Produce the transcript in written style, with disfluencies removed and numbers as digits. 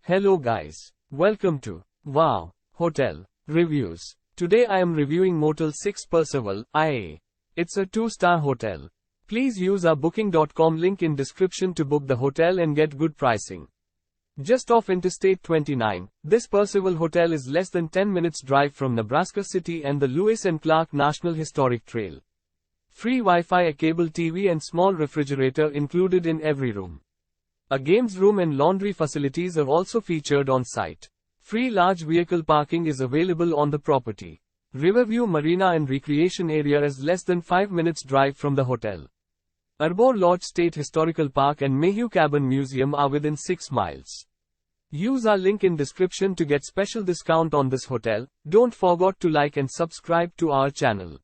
Hello guys. Welcome to Wow Hotel Reviews. Today I am reviewing Motel 6-Percival, IA. It's a 2-star hotel. Please use our booking.com link in description to book the hotel and get good pricing. Just off Interstate 29, this Percival Hotel is less than 10 minutes drive from Nebraska City and the Lewis and Clark National Historic Trail. Free Wi-Fi, a cable TV and small refrigerator included in every room. A games room and laundry facilities are also featured on site. Free large vehicle parking is available on the property. Riverview Marina and recreation area is less than 5 minutes drive from the hotel. Arbor Lodge State Historical Park and Mayhew Cabin Museum are within 6 miles. Use our link in description to get special discount on this hotel. Don't forget to like and subscribe to our channel.